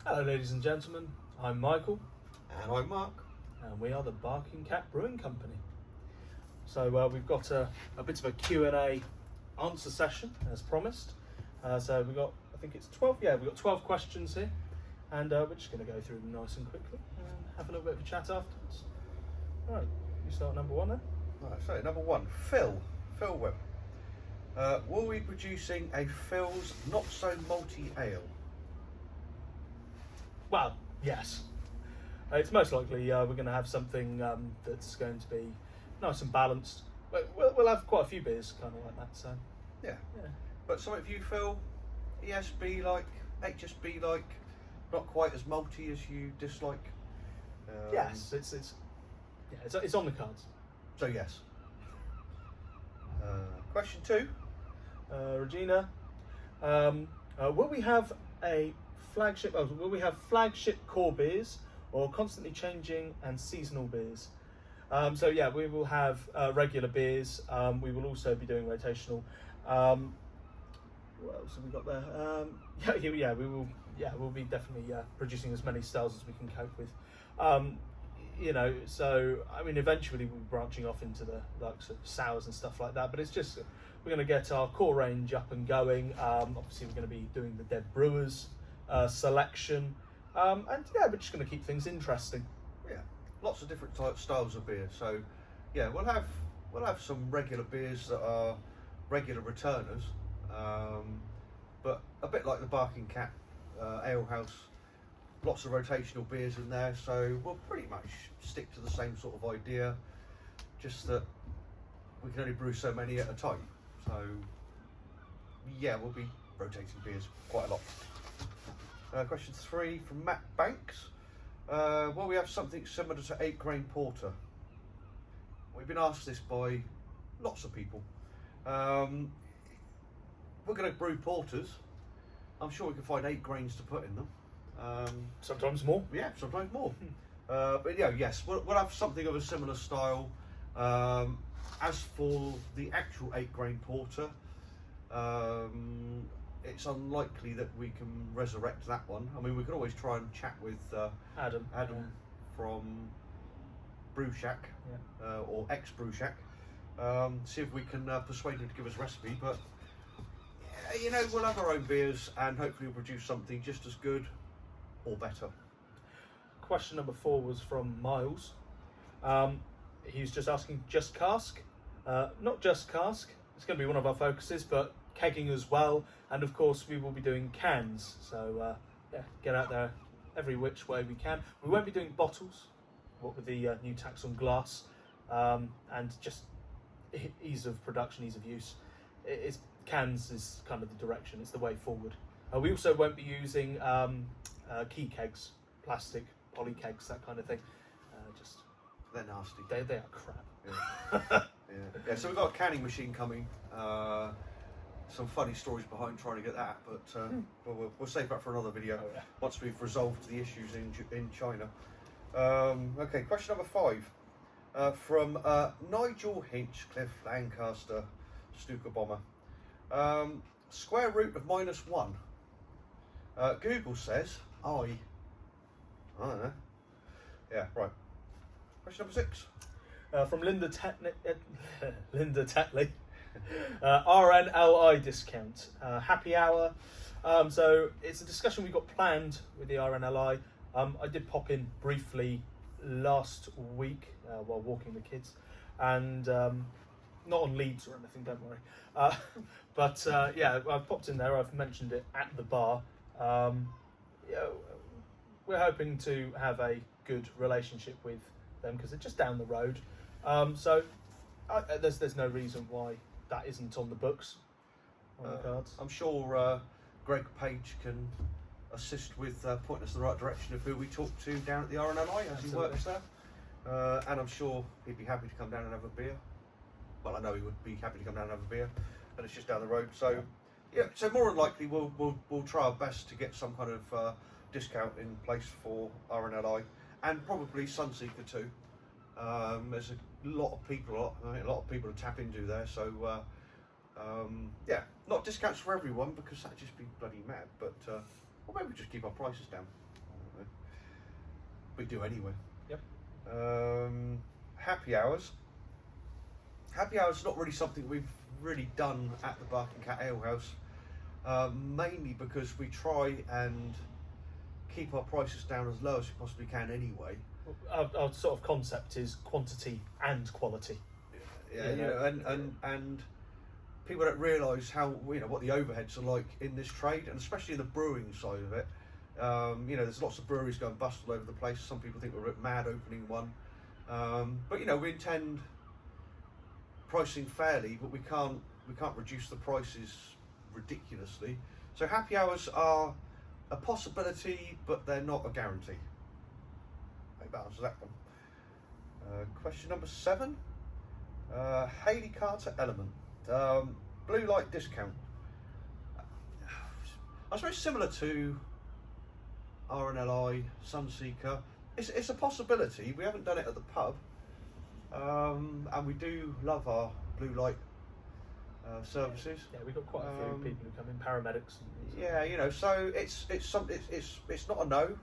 Hello ladies and gentlemen, I'm Michael And I'm Mark. and we are the Barking Cat Brewing Company. So we've got a bit of a Q&A answer session as promised. So we've got, I think it's 12, yeah, we've got 12 questions here and we're just going to go through them nice and quickly and have a little bit of a chat afterwards. Right, you start number one then. Right, so number one, Phil Webb. Will we be producing a Phil's Not So Malty Ale? Well, yes. It's most likely we're going to have something that's going to be nice and balanced. We'll have quite a few beers kind of like that, so. Yeah. Yeah. But something for you, Phil? ESB like, HSB like, not quite as malty as you dislike? Yes, it's on the cards. So yes. Question two. Regina, will we have a flagship? Oh, will we have flagship core beers or constantly changing and seasonal beers? So yeah, we will have regular beers. We will also be doing rotational. What else have we got there? We will. Yeah, we'll be definitely producing as many styles as we can cope with. So I mean, eventually we'll be branching off into the likes of sours and stuff like that. But it's just we're going to get our core range up and going. Obviously, we're going to be doing the Dead Brewers selection, and yeah, we're just going to keep things interesting. Yeah, lots of different styles of beer. So yeah, we'll have some regular beers that are regular returners, but a bit like the Barking Cat Ale House. Lots of rotational beers in there, so we'll pretty much stick to the same sort of idea, just that we can only brew so many at a time. So yeah, we'll be rotating beers quite a lot. Question three from Matt Banks. Will we have something similar to 8 grain porter? We've been asked this by lots of people. We're going to brew porters. I'm sure we can find 8 grains to put in them. Sometimes more. Yeah, sometimes more. But yeah, yes, we'll have something of a similar style. As for the actual 8 grain porter, it's unlikely that we can resurrect that one. I mean, we could always try and chat with Adam from Brew Shack, or ex Brew Shack, see if we can persuade him to give us a recipe. But we'll have our own beers and hopefully we'll produce something just as good or better. Question number 4 was from Miles. He was just asking, just cask? Not just cask. It's going to be one of our focuses, but kegging as well. And of course, we will be doing cans. So yeah, get out there every which way we can. We won't be doing bottles, what with the new tax on glass, and just ease of production, ease of use. Cans is kind of the direction. It's the way forward. We also won't be using key kegs, plastic, poly kegs, that kind of thing. They're nasty. They are crap. Yeah. So we've got a canning machine coming. Some funny stories behind trying to get that, but we'll save that for another video once we've resolved the issues in China. Okay, question number 5 from Nigel Hinchcliffe, Lancaster, Stuka Bomber. Square root of -1. Google says I don't know. Yeah, right. Question number 6. From Linda Tetley. RNLI discount. Happy hour. So it's a discussion we got planned with the RNLI. I did pop in briefly last week while walking the kids, and not on leads or anything, don't worry. But yeah, I've popped in there. I've mentioned it at the bar. We're hoping to have a good relationship with them because they're just down the road. So there's no reason why that isn't on the books, on the cards. I'm sure Greg Page can assist with pointing us in the right direction of who we talk to down at the RNLI as he works there. And I'm sure he'd be happy to come down and have a beer. Well, I know he would be happy to come down and have a beer, and it's just down the road. So yeah, so more than likely we'll try our best to get some kind of discount in place for RNLI and probably Sunseeker too. There's a lot of people to tap into there. So yeah, not discounts for everyone because that'd just be bloody mad. But or maybe just keep our prices down. we do anyway. Yep. Happy hours. Happy hours is not really something we've really done at the Barking Cat Ale House, mainly because we try and keep our prices down as low as we possibly can anyway. Our sort of concept is quantity and quality. Yeah, you know, and people don't realise how what the overheads are like in this trade, and especially in the brewing side of it. There's lots of breweries going bust all over the place. Some people think we're mad opening one, but we intend pricing fairly, but we can't reduce the prices ridiculously. So happy hours are a possibility, but they're not a guarantee. I hope that answers that one. Question number 7. Haley Carter Element. Blue light discount. I suppose similar to RNLI, Sunseeker. It's a possibility. We haven't done it at the pub, and we do love our blue light services. Yeah, we've got quite a few people who come in, paramedics. Yeah, so it's not a no.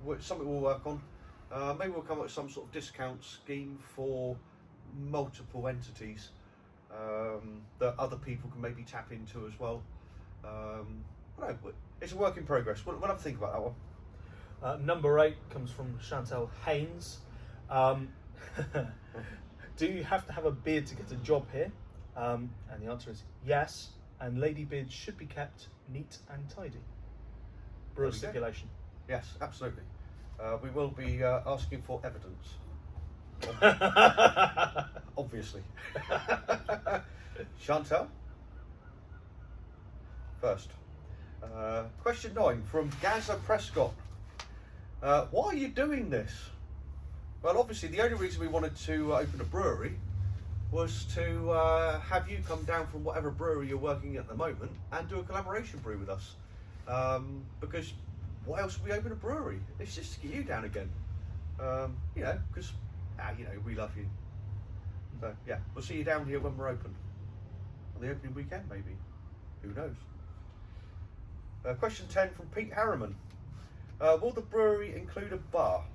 It's something we'll work on. Maybe we'll come up with some sort of discount scheme for multiple entities that other people can maybe tap into as well. It's a work in progress. We'll have to think about that one. Number 8 comes from Chantel Haynes. Do you have to have a beard to get a job here? And the answer is yes. And lady beards should be kept neat and tidy. Brewer stipulation. Yes, absolutely. We will be asking for evidence. Obviously. Chantal? First. Question 9 from Gaza Prescott. Why are you doing this? Well, obviously the only reason we wanted to open a brewery was to have you come down from whatever brewery you're working at the moment and do a collaboration brew with us. Because why else would we open a brewery? It's just to get you down again. Because we love you. So yeah, we'll see you down here when we're open. On the opening weekend, maybe. Who knows? Question 10 from Pete Harriman. Will the brewery include a bar?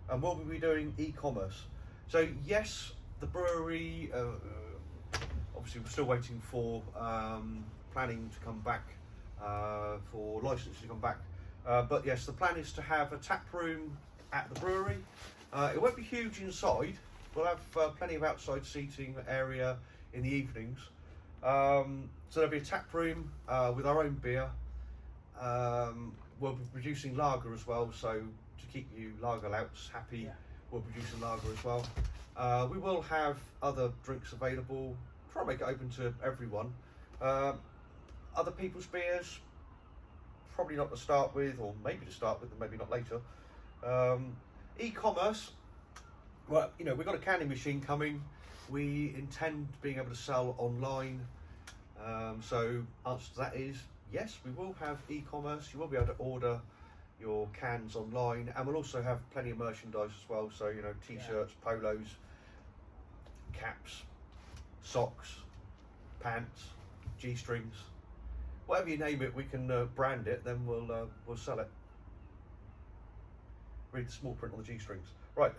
And will we be doing e-commerce? So yes, the brewery, obviously we're still waiting for planning to come back, for licensing to come back. But yes, the plan is to have a tap room at the brewery. It won't be huge inside. We'll have plenty of outside seating area in the evenings. So there'll be a tap room with our own beer. We'll be producing lager as well, so to keep you lager louts happy, we'll produce a lager as well. We will have other drinks available. Try and make it open to everyone. Other people's beers, probably not to start with, or maybe to start with, and maybe not later. E-commerce, well, we've got a canning machine coming. We intend being able to sell online. So answer to that is yes, we will have e-commerce. You will be able to order your cans online, and we'll also have plenty of merchandise as well. So t-shirts, polos, caps, socks, pants, G-strings, whatever you name it, we can brand it. Then we'll sell it. Read the small print on the G-strings. Right.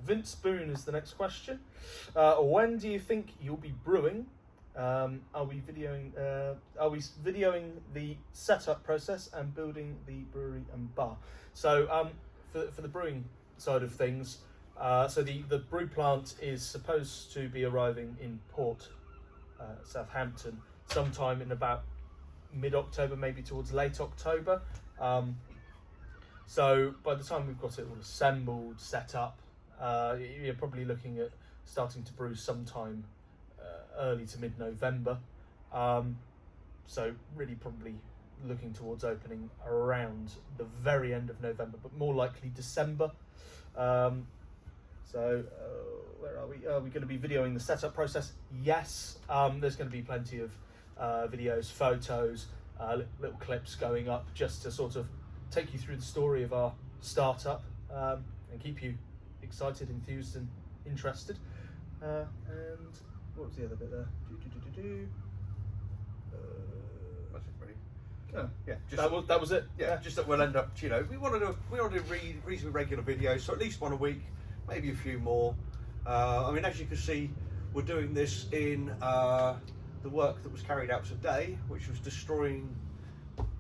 Vince Boone is the next question. When do you think you'll be brewing? Are we videoing the setup process and building the brewery and bar? So for the brewing side of things, so the brew plant is supposed to be arriving in Port Southampton sometime in about mid-October, maybe towards late October. So by the time we've got it all assembled, set up, you're probably looking at starting to brew sometime early to mid-November. So really probably looking towards opening around the very end of November, but more likely December. So where are we? Are we going to be videoing the setup process? Yes. There's going to be plenty of videos, photos, little clips going up just to sort of take you through the story of our startup and keep you excited, enthused and interested. And what was the other bit there? That's it, ready. Yeah, that was it. Yeah, just that we'll end up. We want to do reasonably regular videos, so at least one a week, maybe a few more. I mean, as you can see, we're doing this in the work that was carried out today, which was destroying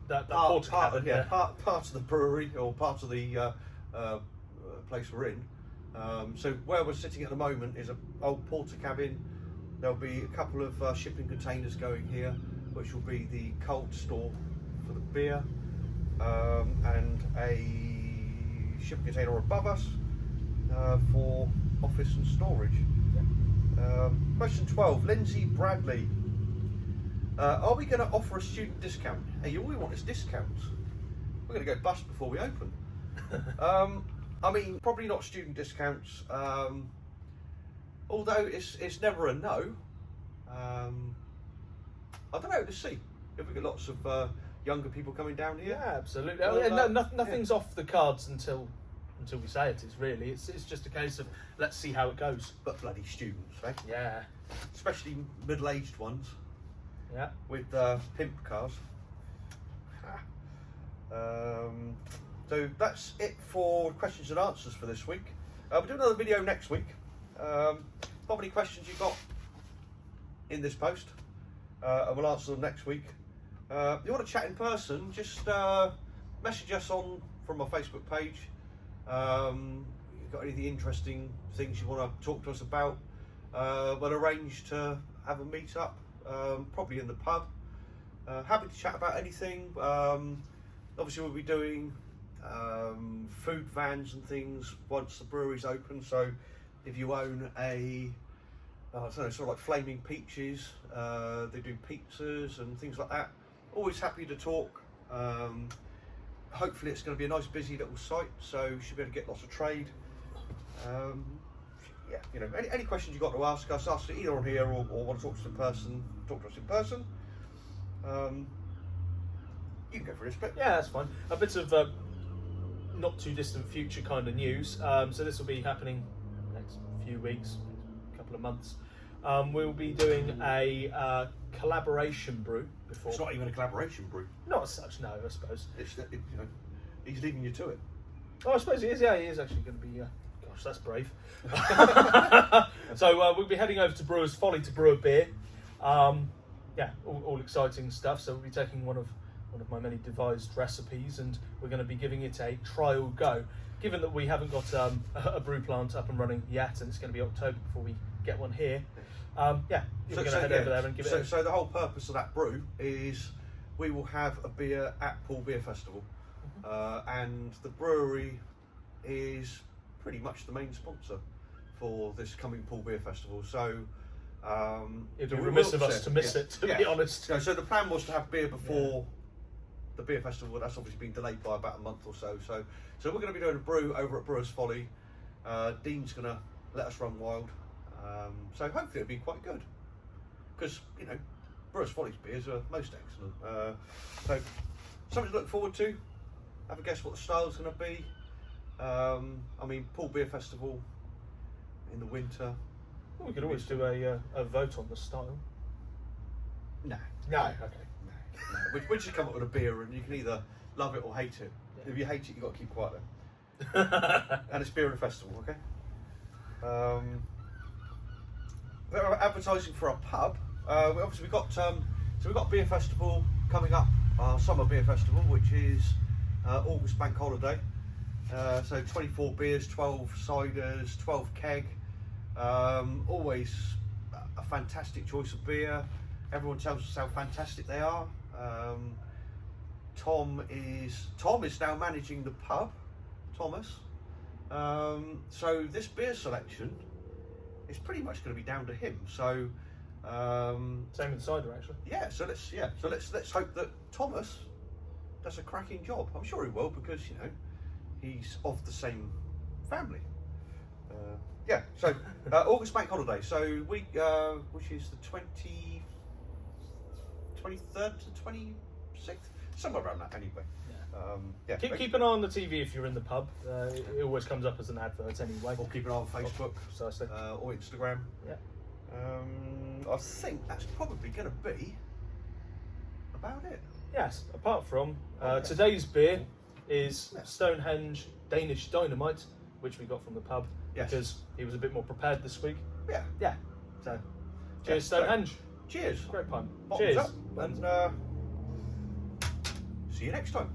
part of the brewery or part of the place we're in. So where we're sitting at the moment is an old porter cabin. There'll be a couple of shipping containers going here, which will be the cold store for the beer, and a shipping container above us for office and storage. Question 12, Lindsay Bradley. Are we going to offer a student discount? Hey, all we want is discounts. We're going to go bust before we open. I mean, probably not student discounts, although it's never a no. I don't know, let's see. If we get lots of younger people coming down here. Yeah, absolutely. Well, Nothing's off the cards until we say it is, really. It's just a case of, let's see how it goes. But bloody students, right? Yeah. Especially middle-aged ones. Yeah. With pimp cars. So that's it for questions and answers for this week. We'll do another video next week. Pop any questions you've got in this post, and we'll answer them next week. If you want to chat in person, just message us from our Facebook page. You've got anything interesting, things you want to talk to us about, we'll arrange to have a meet up, probably in the pub. Happy to chat about anything. Obviously we'll be doing food vans and things once the brewery's open, so if you own a I don't know, sort of like Flaming Peaches, they do pizzas and things like that, always happy to talk. Hopefully it's going to be a nice busy little site, so you should be able to get lots of trade. Yeah, any questions you've got to ask us it either on here or want to talk to us in person. You can go for this bit. Yeah, that's fine. A bit of not too distant future kind of news. So this will be happening in the next few weeks, couple of months. We'll be doing a collaboration brew before. It's not even a collaboration brew. Not as such, no, I suppose. He's leaving you to it. Oh, I suppose it is. Yeah, he is actually going to be. Gosh, that's brave. So we'll be heading over to Brewer's Folly to brew a beer. Yeah, all exciting stuff. So we'll be taking one of my many devised recipes, and we're going to be giving it a trial go. Given that we haven't got a brew plant up and running yet, and it's going to be October before we get one here, we're going to head over there and give it. So the whole purpose of that brew is we will have a beer at Poole Beer Festival, and the brewery is pretty much the main sponsor for this coming Poole Beer Festival. So it'd be remiss of us to miss it, to be honest. So the plan was to have beer before the beer festival. That's obviously been delayed by about a month or so. So we're going to be doing a brew over at Brewer's Folly. Dean's going to let us run wild. So hopefully it'll be quite good. Because, Brewer's Folly's beers are most excellent. So something to look forward to. Have a guess what the style's going to be. I mean, Poole Beer Festival in the winter. Well, we could always do a vote on the style. No. Okay. No. We just come up with a beer and you can either love it or hate it. Yeah. If you hate it, you've got to keep quiet then. And it's beer and a festival, okay? We're advertising for our pub. We've got beer festival coming up, our summer beer festival, which is August bank holiday. So 24 beers, 12 ciders, 12 keg. Always a fantastic choice of beer. Everyone tells us how fantastic they are. Tom is now managing the pub, Thomas. So this beer selection is pretty much going to be down to him. So same with cider, actually. Yeah. So let's hope that Thomas does a cracking job. I'm sure he will, because he's of the same family. So August bank holiday. So week which is the 23rd to 26th, somewhere around that anyway. Keep an eye on the TV if you're in the pub. It always comes up as an advert anyway. Or keep an eye on Facebook, precisely. Or Instagram. Yeah. I think that's probably going to be about it. Yes. Apart from Okay. today's beer is Yeah. Stonehenge Danish Dynamite, which we got from the pub Yes. because he was a bit more prepared this week. Yeah. Yeah. So, cheers, so- Stonehenge. Cheers. Great pun. Bottoms Cheers. up, and see you next time.